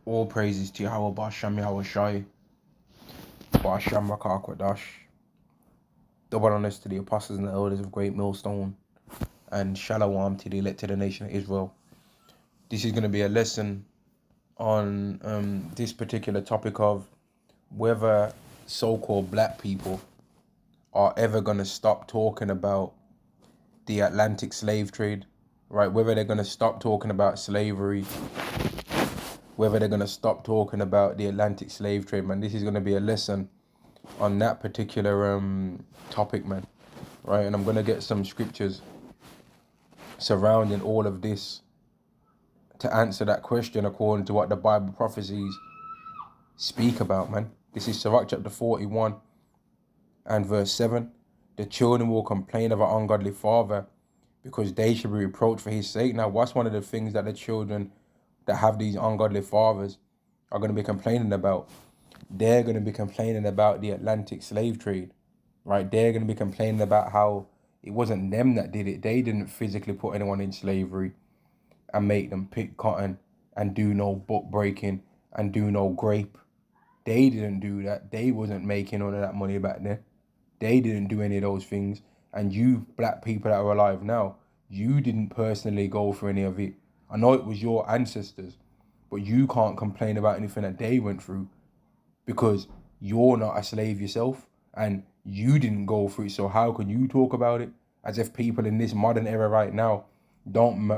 All praises to Yahweh Basham Yahweh Shai, Basham Rakakwadash. Double honors to the apostles and the elders of Great Millstone, and Shalom to the elected nation of Israel. This is going to be a lesson on this particular topic of whether so-called black people are ever going to stop talking about the Atlantic slave trade, right? Whether they're going to stop talking about slavery, whether they're going to stop talking about the Atlantic slave trade, man. This is going to be a lesson on that particular topic, man, right? And I'm going to get some scriptures surrounding all of this to answer that question according to what the Bible prophecies speak about, man. This is Sirach chapter 41 and verse 7. The children will complain of an ungodly father because they should be reproached for his sake. Now, what's one of the things that the children that have these ungodly fathers are going to be complaining about? They're going to be complaining about the Atlantic slave trade, right? They're going to be complaining about how it wasn't them that did it. They didn't physically put anyone in slavery and make them pick cotton and do no book breaking and do no grape. They didn't do that. They wasn't making all of that money back then. They didn't do any of those things. And you black people that are alive now, you didn't personally go for any of it. I know it was your ancestors, but you can't complain about anything that they went through because you're not a slave yourself and you didn't go through it. So how can you talk about it? As if people in this modern era right now don't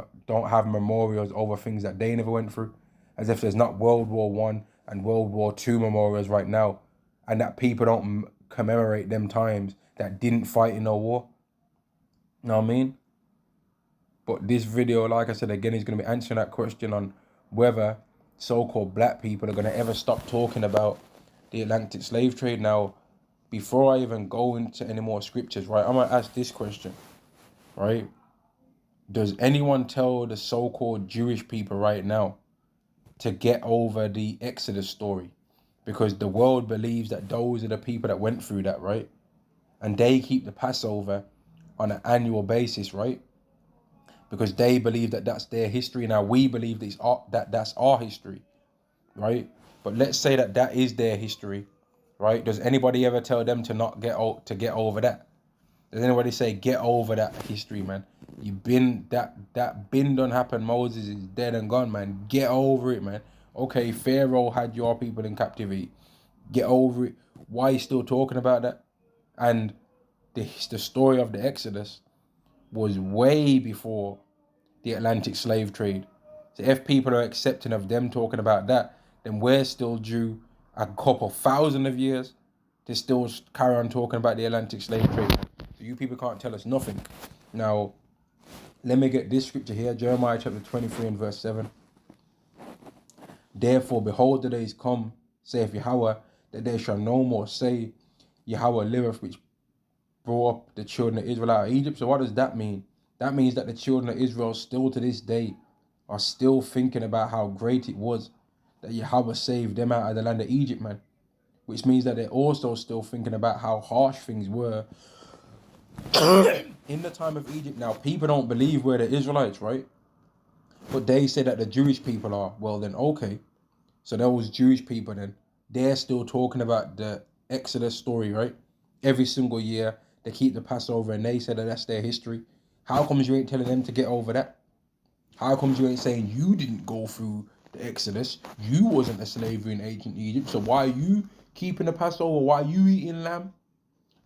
have memorials over things that they never went through. As if there's not World War One and World War Two memorials right now, and that people don't commemorate them times that didn't fight in no war. You know what I mean? But this video, like I said again, is going to be answering that question on whether so-called black people are going to ever stop talking about the Atlantic slave trade. Now, before I even go into any more scriptures, right, I'm going to ask this question, right? Does anyone tell the so-called Jewish people right now to get over the Exodus story? Because the world believes that those are the people that went through that, right? And they keep the Passover on an annual basis, right? Because they believe that that's their history. Now we believe that's our history, right? But let's say that that is their history, right? Does anybody ever tell them to not get over that? Does anybody say get over that history, man? You've been that been done happen. Moses is dead and gone, man. Get over it, man. Okay, Pharaoh had your people in captivity. Get over it. Why are you still talking about that? And the story of the Exodus was way before the Atlantic slave trade. So if people are accepting of them talking about that, then we're still due a couple thousand of years to still carry on talking about the Atlantic slave trade. So you people can't tell us nothing. Now, let me get this scripture here, Jeremiah chapter 23 and verse 7. Therefore, behold, the days come, saith Yahweh, that they shall no more say, Yahweh liveth, which brought up the children of Israel out of Egypt. So what does that mean? That means that the children of Israel still to this day are still thinking about how great it was that Yahweh saved them out of the land of Egypt, man. Which means that they're also still thinking about how harsh things were in the time of Egypt. Now, people don't believe we're the Israelites, right? But they say that the Jewish people are. Well, then, okay. So those Jewish people, then, they're still talking about the Exodus story, right? Every single year, they keep the Passover and they say that that's their history. How comes you ain't telling them to get over that? How comes you ain't saying you didn't go through the Exodus? You wasn't a slavery in ancient Egypt. So why are you keeping the Passover? Why are you eating lamb?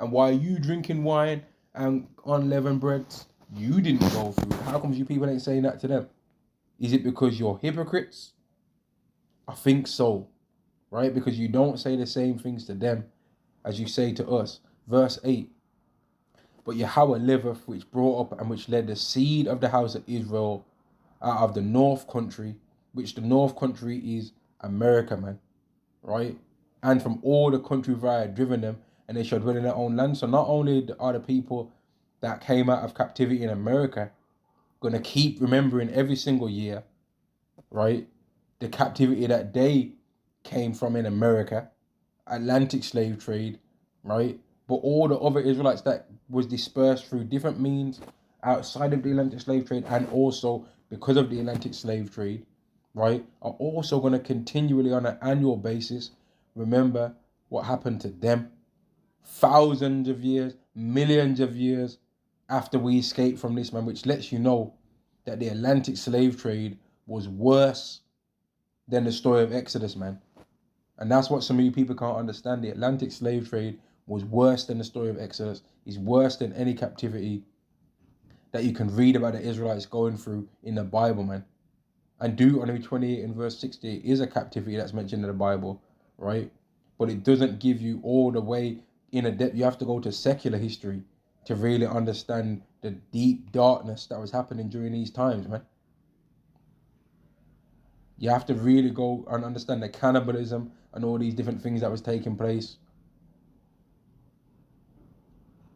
And why are you drinking wine and unleavened breads? You didn't go through it. How comes you people ain't saying that to them? Is it because you're hypocrites? I think so, right? Because you don't say the same things to them as you say to us. Verse 8. But Yahweh liveth, which brought up and which led the seed of the house of Israel out of the north country, which the north country is America, man, right? And from all the country where I had driven them, and they shall dwell in their own land. So not only are the people that came out of captivity in America going to keep remembering every single year, right, the captivity that they came from in America, Atlantic slave trade, right? But all the other Israelites that was dispersed through different means outside of the Atlantic slave trade, and also because of the Atlantic slave trade, right, are also going to continually on an annual basis remember what happened to them thousands of years, millions of years after we escaped from this, man, which lets you know that the Atlantic slave trade was worse than the story of Exodus, man. And that's what some of you people can't understand. The Atlantic slave trade was worse than the story of Exodus. It's worse than any captivity that you can read about the Israelites going through in the Bible, man. And Deuteronomy 28 and verse 60 is a captivity that's mentioned in the Bible, right? But it doesn't give you all the way in a depth. You have to go to secular history to really understand the deep darkness that was happening during these times, man. You have to really go and understand the cannibalism and all these different things that was taking place.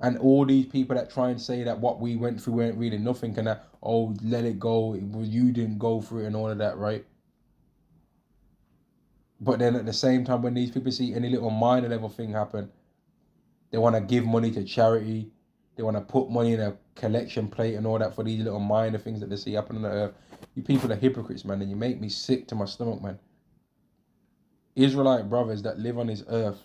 And all these people that try and say that what we went through weren't really nothing, and that, oh, let it go, you didn't go through it and all of that, right? But then at the same time, when these people see any little minor level thing happen, they want to give money to charity. They want to put money in a collection plate and all that for these little minor things that they see happening on the earth. You people are hypocrites, man, and you make me sick to my stomach, man. Israelite brothers that live on this earth,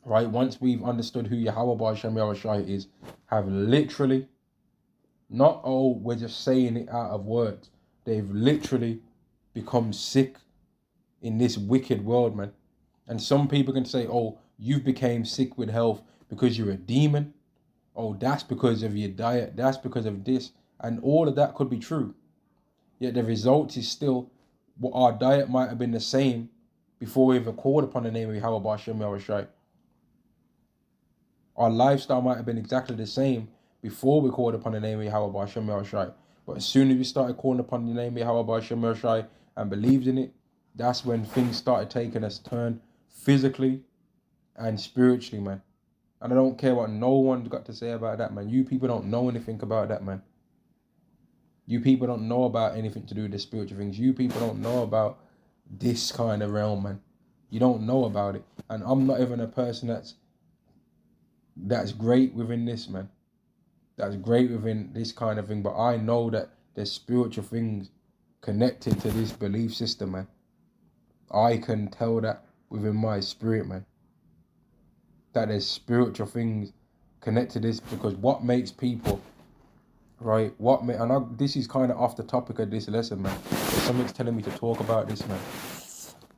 right, once we've understood who Yahweh Ba'Shem Yahushai is, have literally, not, oh, we're just saying it out of words. They've literally become sick in this wicked world, man. And some people can say, oh, you've became sick with health because you're a demon. Oh, that's because of your diet. That's because of this. And all of that could be true. Yet the result is still what our diet might have been the same before we ever called upon the name of Yahweh Ba'Shem Yahushai. Our lifestyle might have been exactly the same before we called upon the name of Yahweh Ba'Shem Yahushai. But as soon as we started calling upon the name of Yahweh Ba'Shem Yahushai and believed in it, that's when things started taking us turn physically and spiritually, man. And I don't care what no one's got to say about that, man. You people don't know anything about that, man. You people don't know about anything to do with the spiritual things. You people don't know about this kind of realm, man. You don't know about it. And I'm not even a person that's great within this, man. That's great within this kind of thing. But I know that there's spiritual things connected to this belief system, man. I can tell that within my spirit, man. That there's spiritual things connected to this, because what makes people, right? This is kind of off the topic of this lesson, man. But something's telling me to talk about this, man.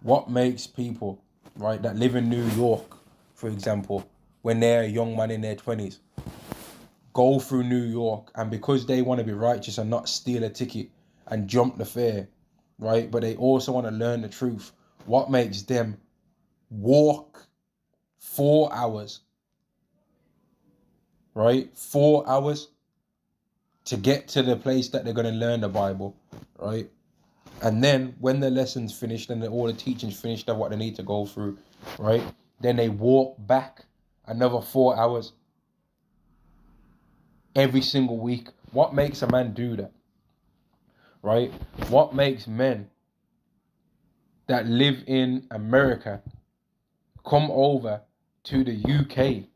What makes people, right, that live in New York, for example, when they're a young man in their 20s, go through New York, and because they want to be righteous and not steal a ticket and jump the fare, right? But they also want to learn the truth. What makes them walk 4 hours, right? 4 hours to get to the place that they're going to learn the Bible, right? And then when the lesson's finished and all the teaching's finished of what they need to go through, right? Then they walk back another 4 hours every single week. What makes a man do that, right? What makes men that live in America come over to the UK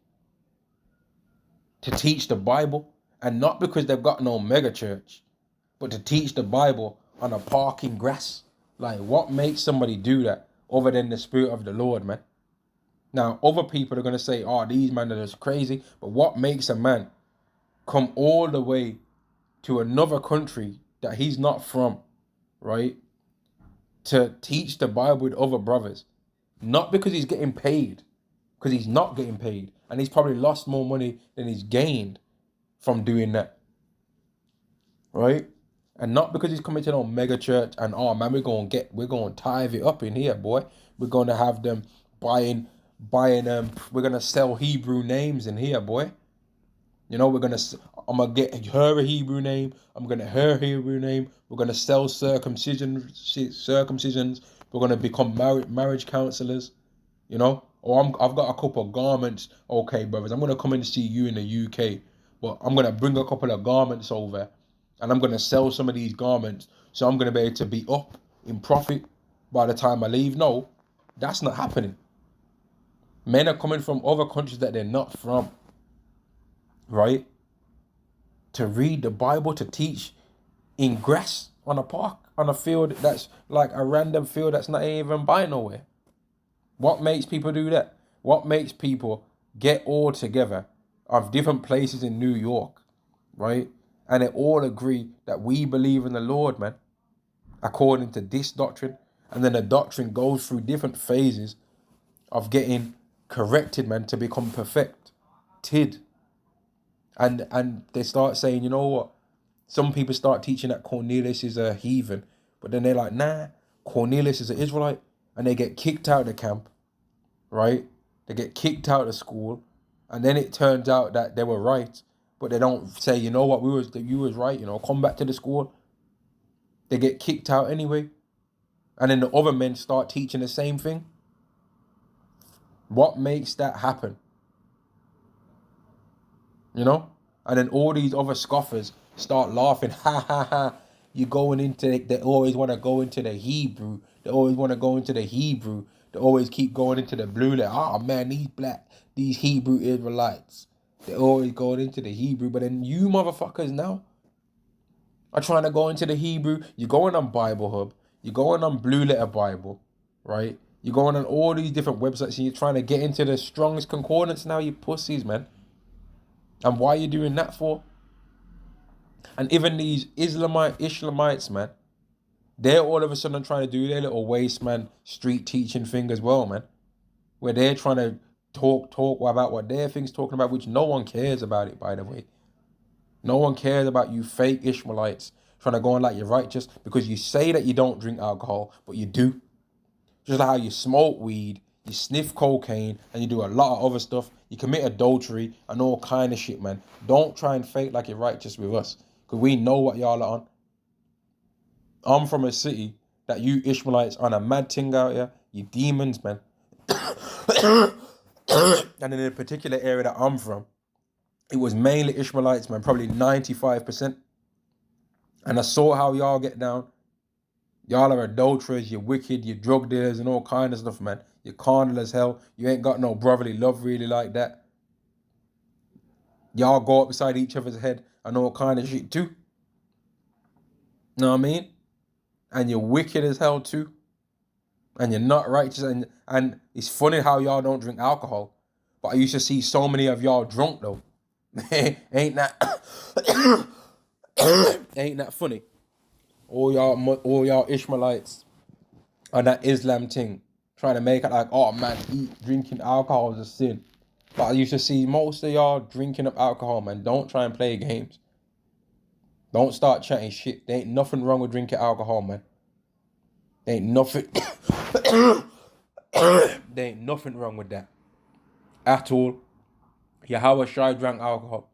to teach the Bible? And not because they've got no mega church, but to teach the Bible on a park in grass. Like, what makes somebody do that other than the Spirit of the Lord, man? Now, other people are going to say, oh, these men are just crazy. But what makes a man come all the way to another country that he's not from, right, to teach the Bible with other brothers? Not because he's getting paid, because he's not getting paid. And he's probably lost more money than he's gained from doing that, right? And not because he's coming to no mega church and, oh man, we're going to tithe it up in here, boy. We're going to have them buying we're going to sell Hebrew names in here, boy. You know, I'm going to get her a Hebrew name. I'm going to her Hebrew name. We're going to sell circumcisions. We're going to become marriage counselors, you know? Or I've got a couple of garments. Okay, brothers, I'm going to come and see you in the UK. But I'm going to bring a couple of garments over. And I'm going to sell some of these garments. So I'm going to be able to be up in profit by the time I leave. No, that's not happening. Men are coming from other countries that they're not from, right? To read the Bible, to teach in grass on a park on a field that's like a random field that's not even by nowhere? What makes people do that? What makes people get all together of different places in New York, right? And they all agree that we believe in the Lord, man, according to this doctrine. And then the doctrine goes through different phases of getting corrected, man, to become perfected. And they start saying, you know what? Some people start teaching that Cornelius is a heathen, but then they're like, nah, Cornelius is an Israelite, and they get kicked out of the camp, right? They get kicked out of school, and then it turns out that they were right, but they don't say, you know what, you was right, you know, come back to the school. They get kicked out anyway, and then the other men start teaching the same thing. What makes that happen? You know? And then all these other scoffers start laughing. Ha ha ha. You going into they always want to go into the Hebrew. They always want to go into the Hebrew. They always keep going into the blue. Like, oh man, these Hebrew Israelites. They're always going into the Hebrew. But then you motherfuckers now are trying to go into the Hebrew. You're going on Bible Hub. You're going on Blue Letter Bible, right? You're going on all these different websites and you're trying to get into the Strong's Concordance now, you pussies, man. And why are you doing that for? And even these Islamites, man, they're all of a sudden trying to do their little waste, man, street teaching thing as well, man. Where they're trying to talk about what their thing's talking about, which no one cares about it, by the way. No one cares about you fake Ishmaelites trying to go on like you're righteous because you say that you don't drink alcohol, but you do. Just like how you smoke weed, you sniff cocaine, and you do a lot of other stuff. You commit adultery and all kind of shit, man. Don't try and fake like you're righteous with us, because we know what y'all are on. I'm from a city that you Ishmaelites on a mad thing out here. You demons, man. And in a particular area that I'm from, it was mainly Ishmaelites, man, probably 95%. And I saw how y'all get down. Y'all are adulterers, you're wicked, you're drug dealers and all kind of stuff, man. You're carnal as hell. You ain't got no brotherly love really like that. Y'all go up beside each other's head and all kind of shit too. Know what I mean? And you're wicked as hell too. And you're not righteous. And it's funny how y'all don't drink alcohol. But I used to see so many of y'all drunk though. Ain't that ain't that funny? All y'all Ishmaelites on that Islam thing, trying to make it like, oh man, drinking alcohol is a sin. But I used to see most of y'all drinking up alcohol, man. Don't try and play games. Don't start chatting shit. There ain't nothing wrong with drinking alcohol, man. There ain't nothing there ain't nothing wrong with that. At all. Yahweh Shai drank alcohol.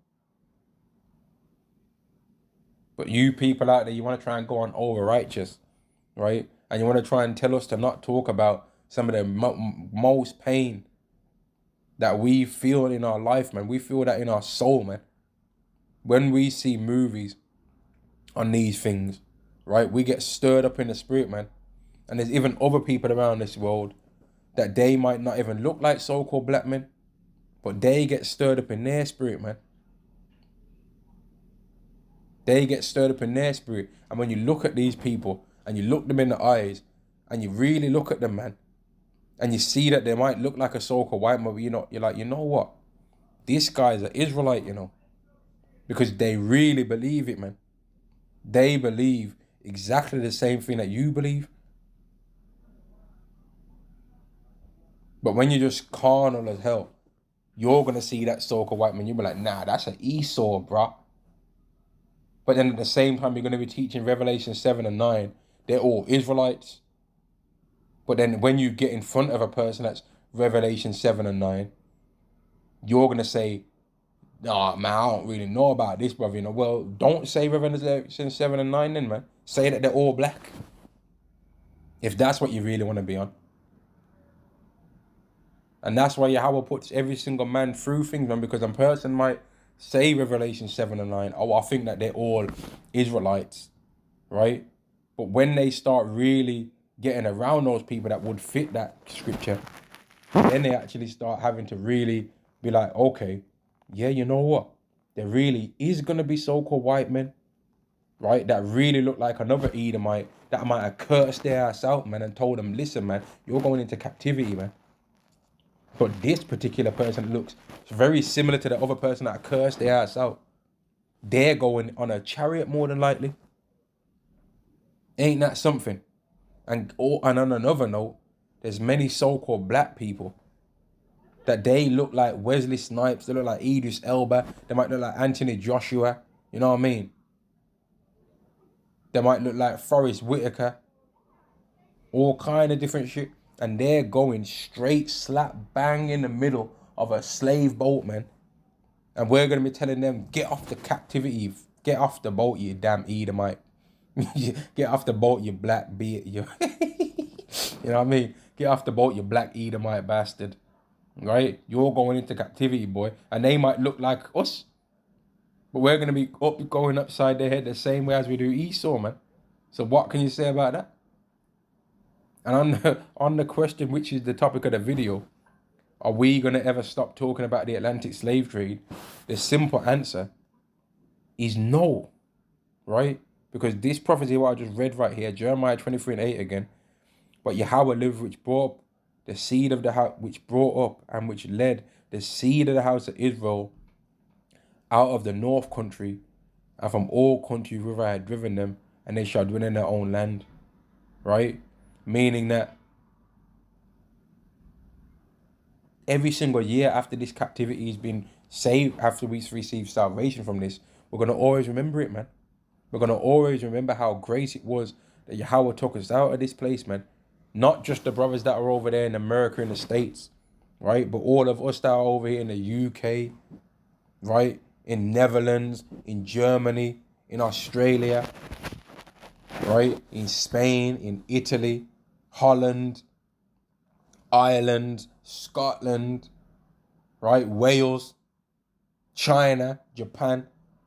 But you people out there, you want to try and go on over righteous, right? And you want to try and tell us to not talk about some of the most pain that we feel in our life, man. We feel that in our soul, man. When we see movies on these things, right, we get stirred up in the spirit, man. And there's even other people around this world that they might not even look like so-called black men, but they get stirred up in their spirit, man. They get stirred up in their spirit. And when you look at these people and you look them in the eyes and you really look at them, man, and you see that they might look like a so-called white man, but you're like, you know what? This guy's an Israelite, you know, because they really believe it, man. They believe exactly the same thing that you believe. But when you're just carnal as hell, you're going to see that so-called white man. You'll be like, nah, that's an Esau, bruh. But then at the same time, you're going to be teaching Revelation 7 and 9. They're all Israelites. But then when you get in front of a person that's Revelation 7 and 9, you're going to say, nah, man, I don't really know about this, brother. You know, well, don't say Revelation 7 and 9 then, man. Say that they're all black. If that's what you really want to be on. And that's why Yahweh puts every single man through things, man, because a person might say Revelation 7 and 9, oh, I think that they're all Israelites, right? But when they start really getting around those people that would fit that scripture, then they actually start having to really be like, okay, yeah, you know what? There really is going to be so-called white men. right, that really looked like another Edomite that might have cursed their ass out, man, and told them, listen, man, you're going into captivity, man. But this particular person looks very similar to the other person that cursed their ass out. They're going on a chariot more than likely. Ain't that something? And on another note, there's many so-called black people that they look like Wesley Snipes, they look like Idris Elba, they might look like Anthony Joshua, you know what I mean? They might look like Forrest Whitaker, all kind of different shit. And they're going straight slap bang in the middle of a slave boat, man. And we're going to be telling them, get off the captivity, get off the boat, you damn Edomite. Get off the boat, you black beard, you know what I mean? Get off the boat, you black Edomite bastard. Right? You're going into captivity, boy. And they might look like us. But we're going to be going upside their head the same way as we do Esau, man. So what can you say about that? And on the question, which is the topic of the video, are we going to ever stop talking about the Atlantic slave trade? The simple answer is no, right? Because this prophecy, what I just read right here, Jeremiah 23:8 again, but Yahweh lived, which brought up the seed of the house, which brought up and which led the seed of the house of Israel out of the north country and from all countries whither I had driven them, and they shall dwell in their own land, right? Meaning that every single year after this captivity has been saved, after we receive salvation from this, we're going to always remember it, man. We're going to always remember how great it was that Yahweh took us out of this place, man. Not just the brothers that are over there in America and the States, right? But all of us that are over here in the UK, right? In Netherlands, in Germany, in Australia, right? In Spain, in Italy, Holland, Ireland, Scotland, right? Wales, China, Japan,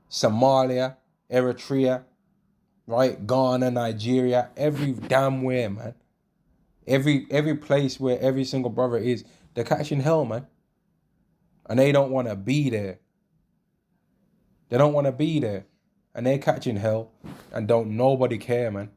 Somalia, Eritrea, right? Ghana, Nigeria, every damn where, man. Every place where every single brother is, they're catching hell, man. And they don't want to be there. They don't want to be there. And they're catching hell and don't nobody care, man.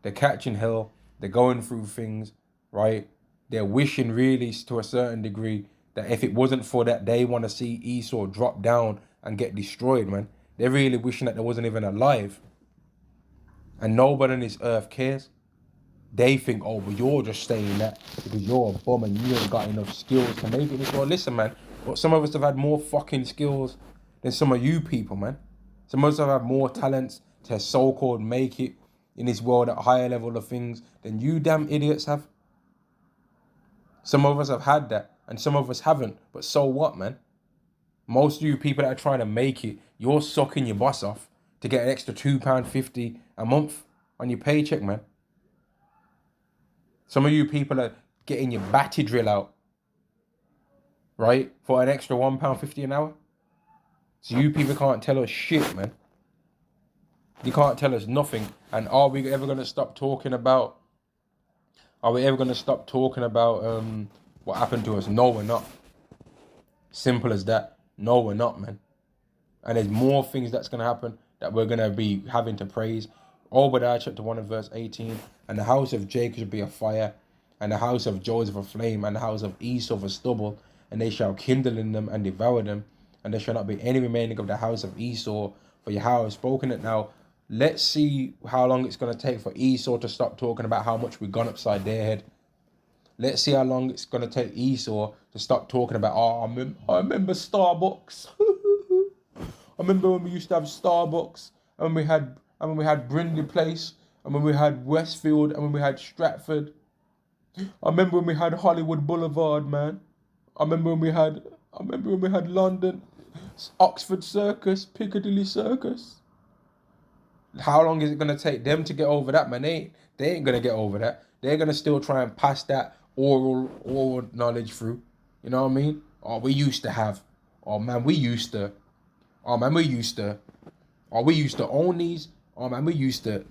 They're catching hell. They're going through things, right? They're wishing really to a certain degree that if it wasn't for that, they want to see Esau drop down and get destroyed, man. They're really wishing that they wasn't even alive. And nobody on this earth cares. They think, oh, but you're just saying that because you're a bum and you ain't got enough skills to make it this world. Listen, man, but some of us have had more fucking skills than some of you people, man. Some of us have had more talents to so-called make it in this world at a higher level of things than you damn idiots have. Some of us have had that and some of us haven't. But so what, man? Most of you people that are trying to make it, you're sucking your boss off to get an extra £2.50 a month on your paycheck, man. Some of you people are getting your batty drill out, right, for an extra £1.50 an hour. So you people can't tell us shit, man. You can't tell us nothing. And are we ever going to stop talking about, what happened to us? No, we're not. Simple as that. No, we're not, man. And there's more things that's going to happen that we're going to be having to praise. Obadiah chapter 1 and verse 18. And the house of Jacob shall be a fire, and the house of Joseph a flame, and the house of Esau a stubble, and they shall kindle in them and devour them, and there shall not be any remaining of the house of Esau, for Yahweh has spoken it. Now, let's see how long it's going to take for Esau to stop talking about how much we've gone upside their head. Let's see how long it's going to take Esau to stop talking about, I remember Starbucks. I remember when we used to have Starbucks, and when we had Brindley Place, and when we had Westfield, and when we had Stratford. I remember when we had Hollywood Boulevard, man. I remember when we had London, Oxford Circus, Piccadilly Circus. How long is it gonna take them to get over that, man? They ain't gonna get over that. They're gonna still try and pass that oral knowledge through. You know what I mean? Oh, we used to have. Oh man, we used to. Oh man, we used to. Oh, we used to own these. Oh man, we used to.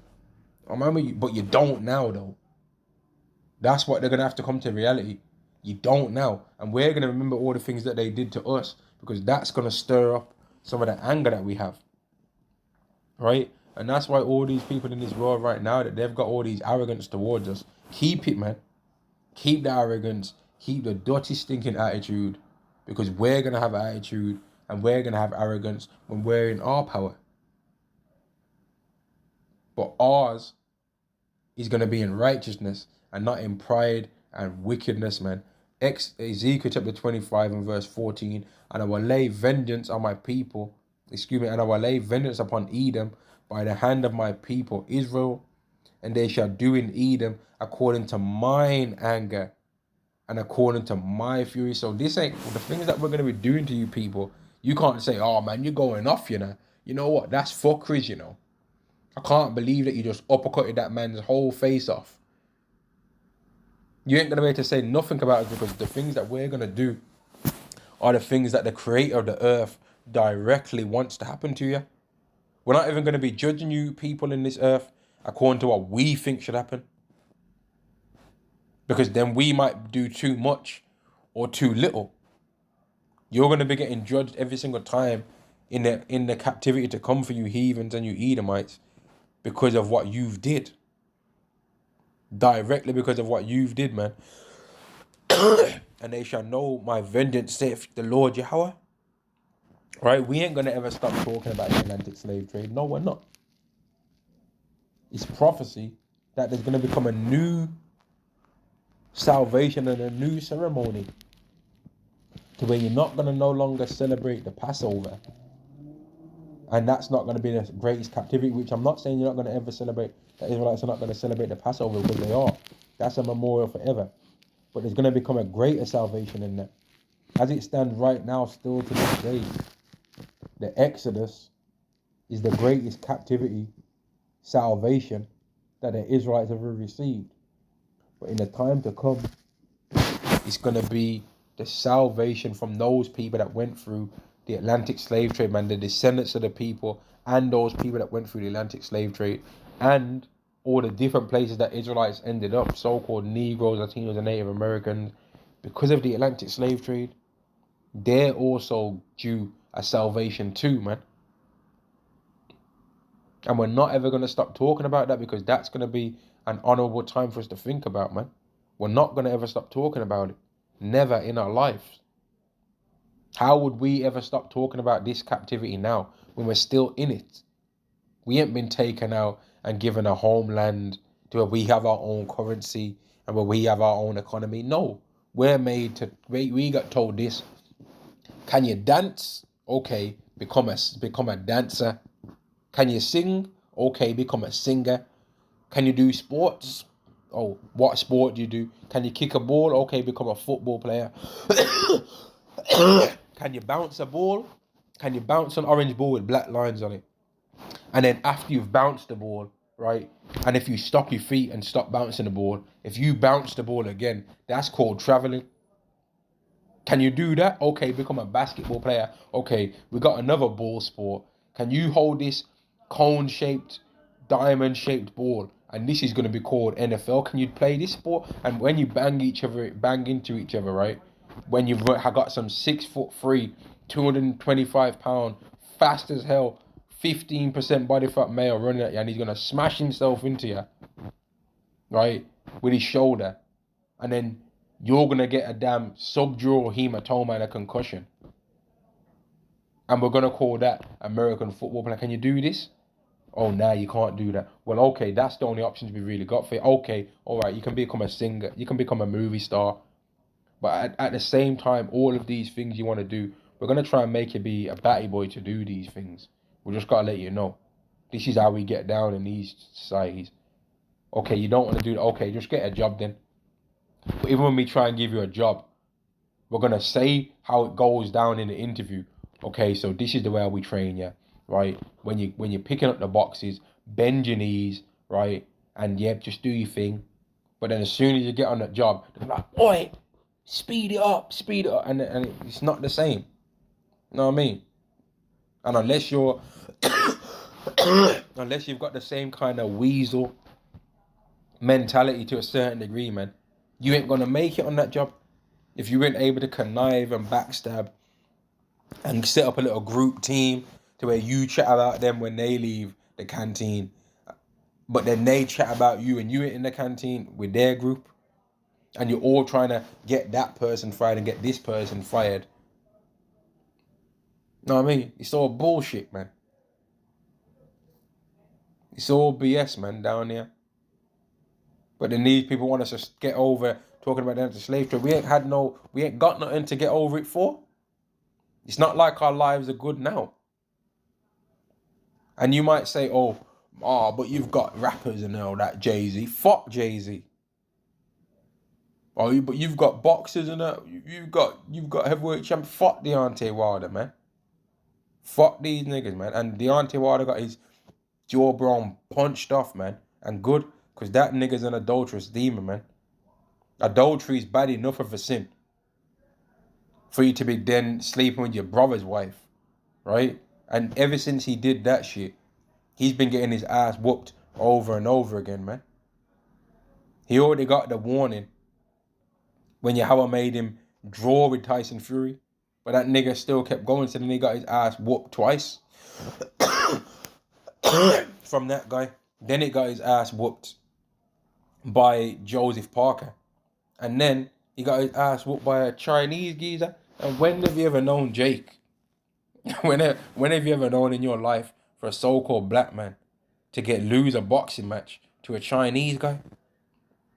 Oh man, but you don't now though. That's what they're gonna have to come to reality. You don't now, and we're gonna remember all the things that they did to us because that's gonna stir up some of the anger that we have, right? And that's why all these people in this world right now, that they've got all these arrogance towards us. Keep it, man. Keep the arrogance. Keep the dirty, stinking attitude. Because we're going to have attitude and we're going to have arrogance when we're in our power. But ours is going to be in righteousness and not in pride and wickedness, man. Ezekiel chapter 25 and verse 14. And I will lay vengeance on my people. And I will lay vengeance upon Edom by the hand of my people Israel. And they shall do in Edom according to mine anger and according to my fury. So this ain't the things that we're going to be doing to you people. You can't say, oh man, you're going off, you know. You know what? That's fuckeries, you know. I can't believe that you just uppercutted that man's whole face off. You ain't going to be able to say nothing about it, because the things that we're going to do are the things that the creator of the earth directly wants to happen to you. We're not even going to be judging you people in this earth according to what we think should happen. Because then we might do too much or too little. You're going to be getting judged every single time in the captivity to come for you heathens and you Edomites because of what you've did. Directly because of what you've did, man. And they shall know my vengeance, saith the Lord Yahweh. Right? We ain't going to ever stop talking about the Atlantic slave trade. No, we're not. It's prophecy that there's going to become a new salvation and a new ceremony to where you're not going to no longer celebrate the Passover. And that's not going to be the greatest captivity, which I'm not saying you're not going to ever celebrate, that Israelites are not going to celebrate the Passover, because they are. That's a memorial forever. But there's going to become a greater salvation in that. As it stands right now, still to this day, the Exodus is the greatest captivity salvation that the Israelites have ever received. But in the time to come, it's going to be the salvation from those people that went through the Atlantic slave trade, man, the descendants of the people and those people that went through the Atlantic slave trade and all the different places that Israelites ended up, so-called Negroes, Latinos, and Native Americans, because of the Atlantic slave trade. They're also due a salvation too, man. And we're not ever going to stop talking about that, because that's going to be an honorable time for us to think about, man. We're not going to ever stop talking about it. Never in our lives. How would we ever stop talking about this captivity now when we're still in it? We ain't been taken out and given a homeland to where we have our own currency and where we have our own economy. No, we're made to, we got told this. Can you dance? Okay, become a dancer. Can you sing? Okay, become a singer. Can you do sports? Oh, what sport do you do? Can you kick a ball? Okay, become a football player. Can you bounce a ball? Can you bounce an orange ball with black lines on it? And then after you've bounced the ball, right? And if you stop your feet and stop bouncing the ball, if you bounce the ball again, that's called traveling. Can you do that? Okay, become a basketball player. Okay, we got another ball sport. Can you hold this cone-shaped, diamond-shaped ball? And this is going to be called NFL. Can you play this sport? And when you bang into each other, right? When you've got some 6'3", 225-pound, fast as hell, 15% body fat male running at you, and he's going to smash himself into you, right? With his shoulder. And then you're going to get a damn subdural hematoma and a concussion. And we're going to call that American football player. Can you do this? Oh, nah, you can't do that. Well, okay, that's the only options we really got for you. Okay, all right, you can become a singer. You can become a movie star. But at the same time, all of these things you want to do, we're going to try and make you be a batty boy to do these things. We just got to let you know. This is how we get down in these societies. Okay, you don't want to do that. Okay, just get a job then. But even when we try and give you a job, we're going to say how it goes down in the interview. Okay, so this is the way we train you, right? When you're picking up the boxes, bend your knees, right? And yeah, just do your thing. But then as soon as you get on that job, they're like, oi, speed it up. And it's not the same. You know what I mean? And unless you've got the same kind of weasel mentality to a certain degree, man, you ain't gonna make it on that job. If you weren't able to connive and backstab and set up a little group team to where you chat about them when they leave the canteen, but then they chat about you and you ain't in the canteen with their group, and you're all trying to get that person fired and get this person fired. Know what I mean? It's all bullshit, man. It's all BS, man, down here. But then these people want us to get over talking about the anti-slave trade. We ain't got nothing to get over it for. It's not like our lives are good now. And you might say, but you've got rappers and all that, Jay-Z. Fuck Jay-Z. But you've got boxers and that. You've got heavyweight champ. Fuck Deontay Wilder, man. Fuck these niggas, man. And Deontay Wilder got his jawbone punched off, man. And good, because that nigga's an adulterous demon, man. Adultery is bad enough of a sin for you to be then sleeping with your brother's wife, right? And ever since he did that shit, he's been getting his ass whooped over and over again, man. He already got the warning when Yahweh made him draw with Tyson Fury, but that nigga still kept going, so then he got his ass whooped twice from that guy. Then he got his ass whooped by Joseph Parker. And then he got his ass whooped by a Chinese geezer. And when have you ever known Jake? when have you ever known in your life for a so-called black man to lose a boxing match to a Chinese guy?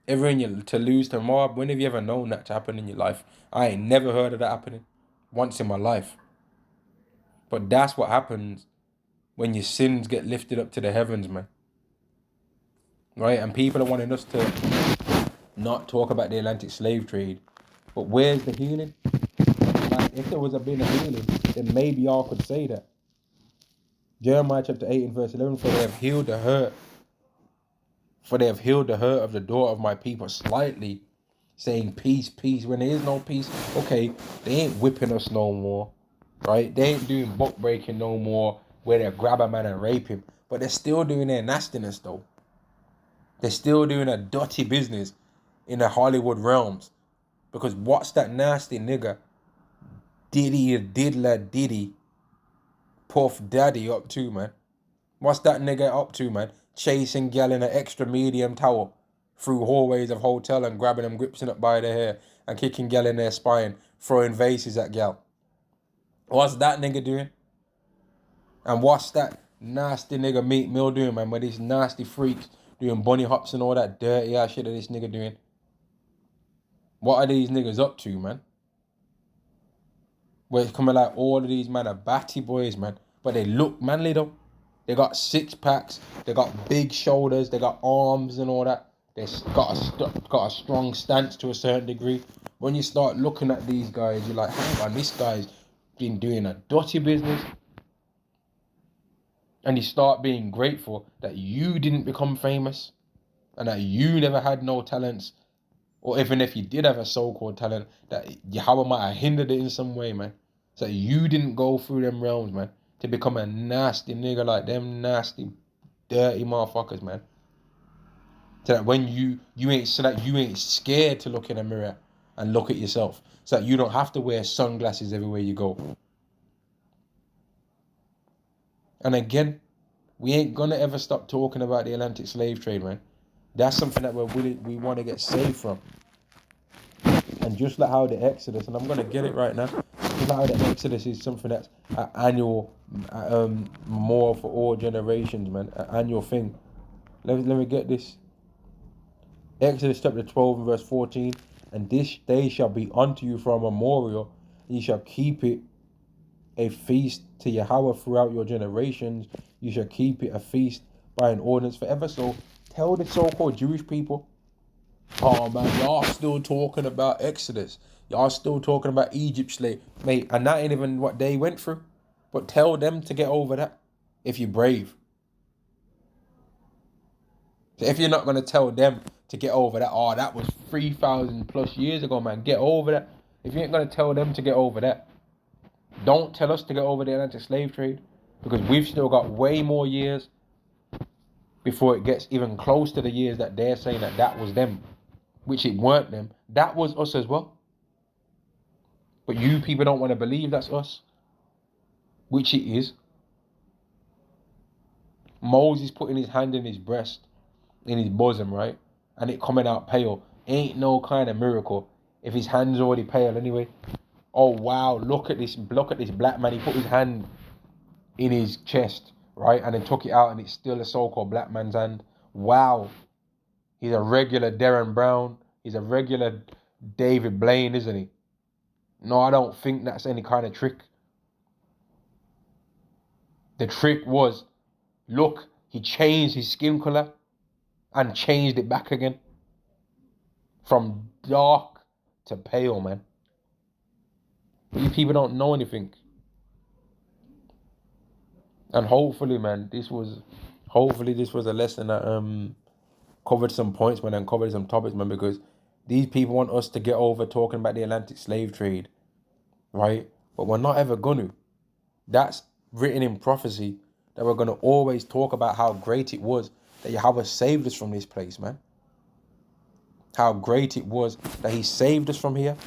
To lose to Mob? When have you ever known that to happen in your life? I ain't never heard of that happening once in my life. But that's what happens when your sins get lifted up to the heavens, man. Right? And people are wanting us to not talk about the Atlantic slave trade. But where's the healing? Like, if there was been a healing, then maybe y'all could say that. Jeremiah chapter 8 and verse 11, for they have healed the hurt. For they have healed the hurt of the door of my people slightly, saying peace, peace. When there is no peace, okay, they ain't whipping us no more, right? They ain't doing book breaking no more, where they grab a man and rape him. But they're still doing their nastiness, though. They're still doing a dirty business in the Hollywood realms. Because what's that nasty nigga, Diddy, Puff Daddy up to, man? What's that nigga up to, man? Chasing gal in an extra medium towel through hallways of hotel and grabbing them, gripping up by the hair and kicking gal in their spine, throwing vases at gal. What's that nigga doing? And what's that nasty nigga Meek Mill doing, man? With these nasty freaks doing bunny hops and all that dirty ass shit that this nigga doing. What are these niggas up to, man? Where it's coming like all of these, man, are batty boys, man. But they look manly, though. They got six packs. They got big shoulders. They got arms and all that. They got a strong stance to a certain degree. When you start looking at these guys, you're like, hang on, this guy's been doing a dirty business. And you start being grateful that you didn't become famous and that you never had no talents. Or even if you did have a so-called talent, that Yahweh might have hindered it in some way, man. So you didn't go through them realms, man, to become a nasty nigga like them nasty, dirty motherfuckers, man. So that when you ain't scared to look in a mirror and look at yourself. So that you don't have to wear sunglasses everywhere you go. And again, we ain't gonna ever stop talking about the Atlantic slave trade, man. That's something that we want to get saved from. And just like how the Exodus, and I'm going to get it right now, just like how the Exodus is something that's an annual, more for all generations, man, an annual thing. Let me get this. Exodus chapter 12 and verse 14, and this day shall be unto you for a memorial, and you shall keep it a feast to Yahweh throughout your generations. You shall keep it a feast by an ordinance forever. So tell the so-called Jewish people, oh man, y'all still talking about Exodus. Y'all still talking about Egypt slave. Mate, and that ain't even what they went through. But tell them to get over that if you're brave. So if you're not going to tell them to get over that, oh, that was 3,000 plus years ago, man. Get over that. If you ain't going to tell them to get over that, don't tell us to get over the Atlantic slave trade. Because we've still got way more years before it gets even close to the years that they're saying that was them. Which it weren't them. That was us as well. But you people don't want to believe that's us. Which it is. Moses putting his hand in his breast, in his bosom, right? And it coming out pale. Ain't no kind of miracle if his hand's already pale anyway. Oh wow, look at this black man. He put his hand in his chest, right? And then took it out and it's still a so-called black man's hand. Wow. He's a regular Darren Brown. He's a regular David Blaine, isn't he? No, I don't think that's any kind of trick. The trick was, look, he changed his skin color and changed it back again. From dark to pale, man. These people don't know anything. And hopefully, man, this was a lesson that covered some points, man, and covered some topics, man, because these people want us to get over talking about the Atlantic slave trade, right? But we're not ever gonna. That's written in prophecy that we're gonna always talk about how great it was that Yahweh saved us from this place, man. How great it was that he saved us from here.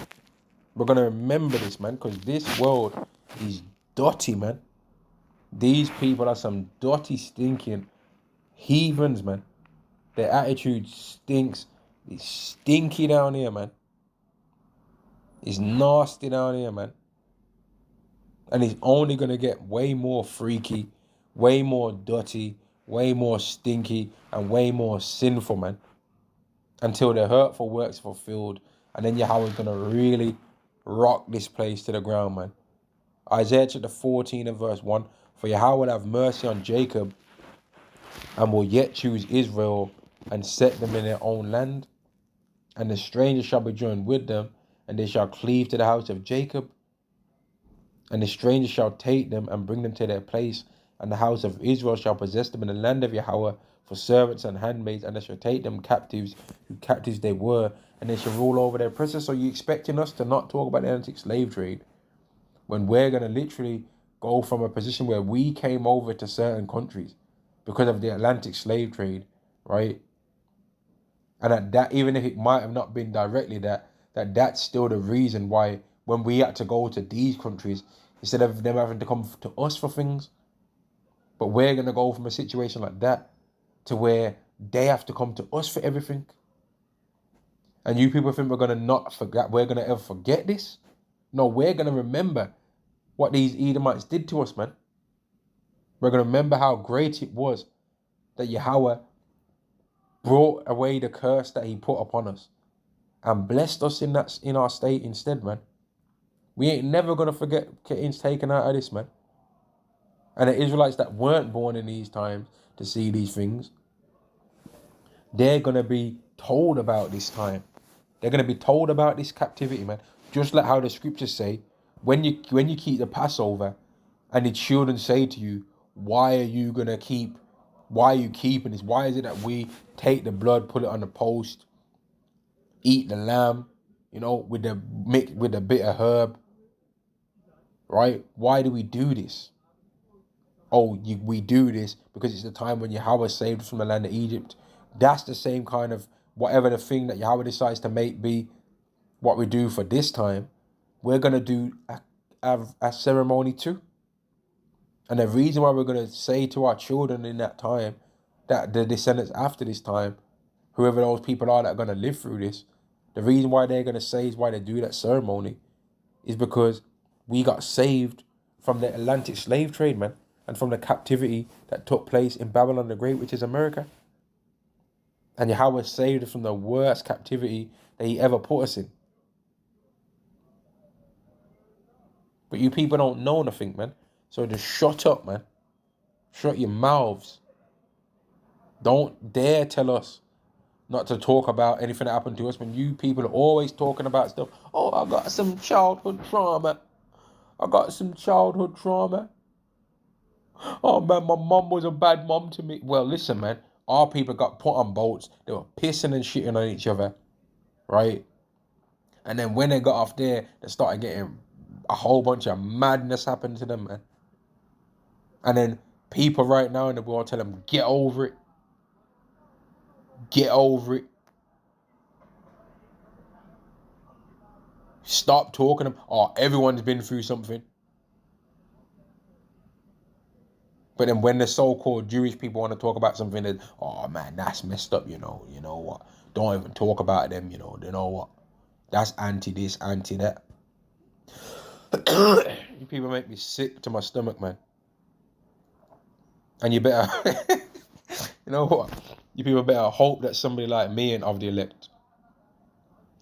We're gonna remember this, man, because this world is dirty, man. These people are some dirty, stinking heathens, man. Their attitude stinks. It's stinky down here, man. It's nasty down here, man. And it's only going to get way more freaky, way more dirty, way more stinky, and way more sinful, man. Until the hurtful works fulfilled. And then Yahweh's going to really rock this place to the ground, man. Isaiah chapter 14 and verse 1. For Yahweh will have mercy on Jacob and will yet choose Israel and set them in their own land. And the stranger shall be joined with them, and they shall cleave to the house of Jacob. And the stranger shall take them and bring them to their place, and the house of Israel shall possess them in the land of Yahweh for servants and handmaids, and they shall take them captives, who captives they were, and they shall rule over their prisoners. So you expecting us to not talk about the Atlantic slave trade when we're going to literally go from a position where we came over to certain countries because of the Atlantic slave trade, right? And at that, even if it might have not been directly that's still the reason why when we had to go to these countries, instead of them having to come to us for things, but we're going to go from a situation like that to where they have to come to us for everything. And you people think we're going to not forget, we're going to ever forget this? No, we're going to remember what these Edomites did to us, man. We're going to remember how great it was that Yahweh brought away the curse that he put upon us and blessed us in our state instead, man. We ain't never going to forget getting taken out of this, man. And the Israelites that weren't born in these times to see these things, they're going to be told about this time. They're going to be told about this captivity, man. Just like how the scriptures say, when you keep the Passover and the children say to you, why are you keeping this? Why is it that we take the blood, put it on the post, eat the lamb, with the bitter herb, right? Why do we do this? We do this because it's the time when Yahweh saved us from the land of Egypt. That's the same kind of whatever the thing that Yahweh decides to make be what we do for this time. We're going to do a ceremony too. And the reason why we're going to say to our children in that time, that the descendants after this time, whoever those people are that are going to live through this, the reason why they're going to say is why they do that ceremony is because we got saved from the Atlantic slave trade, man, and from the captivity that took place in Babylon the Great, which is America. And Yahweh saved us from the worst captivity that he ever put us in. But you people don't know nothing, man. So just shut up, man. Shut your mouths. Don't dare tell us not to talk about anything that happened to us when you people are always talking about stuff. Oh, I got some childhood trauma. Oh, man, my mom was a bad mom to me. Well, listen, man. Our people got put on boats. They were pissing and shitting on each other, right? And then when they got off there, they started getting a whole bunch of madness happened to them, man. And then people right now in the world tell them, get over it. Get over it. Stop talking. Oh, everyone's been through something. But then when the so-called Jewish people want to talk about something that, oh man, that's messed up, you know what? Don't even talk about them, you know what? That's anti this, anti that. You people make me sick to my stomach, man. And you better, you know what? You people better hope that somebody like me ain't of the elect.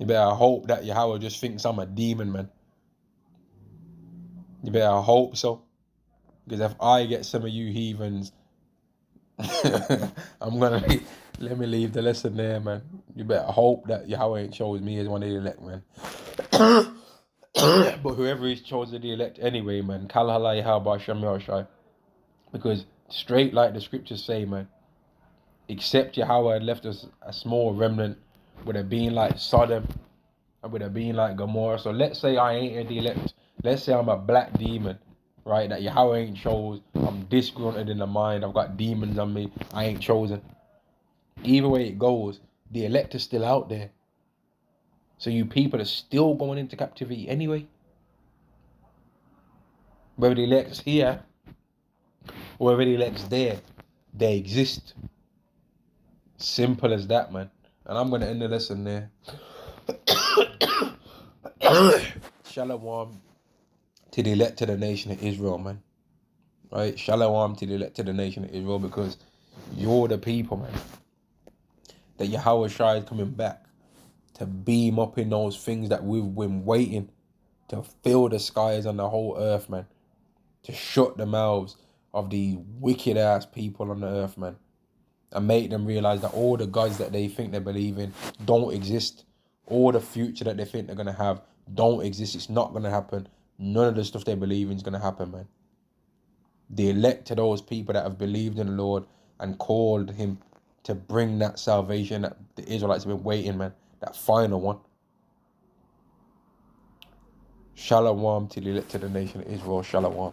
You better hope that Yahweh just thinks I'm a demon, man. You better hope so. Because if I get some of you heathens, I'm gonna let me leave the lesson there, man. You better hope that Yahweh ain't chose me as one of the elect, man. But whoever is chosen the elect anyway, man, Kal Halai Haba Shem Yahushai. Because straight like the scriptures say, man, except Yahweh had left us a small remnant, would have been like Sodom, and would have been like Gomorrah. So let's say I ain't the elect. Let's say I'm a black demon, right? That Yahweh ain't chose. I'm disgruntled in the mind. I've got demons on me. I ain't chosen. Either way it goes, the elect is still out there. So you people are still going into captivity anyway. Whether the elect's here, or whether the elect's there, they exist. Simple as that, man. And I'm going to end the lesson there. Shalom to the elect of the nation of Israel, man. Right? Shalom to the elect of the nation of Israel, because you're the people, man. That Yahweh Shai is coming back to beam up in those things that we've been waiting to fill the skies and the whole earth, man. To shut the mouths of the wicked ass people on the earth, man. And make them realize that all the gods that they think they believe in don't exist. All the future that they think they're going to have don't exist. It's not going to happen. None of the stuff they believe in is going to happen, man. The elect to those people that have believed in the Lord and called him to bring that salvation that the Israelites have been waiting, man. That final one. Shalom to the elect of the nation of Israel. Shalom.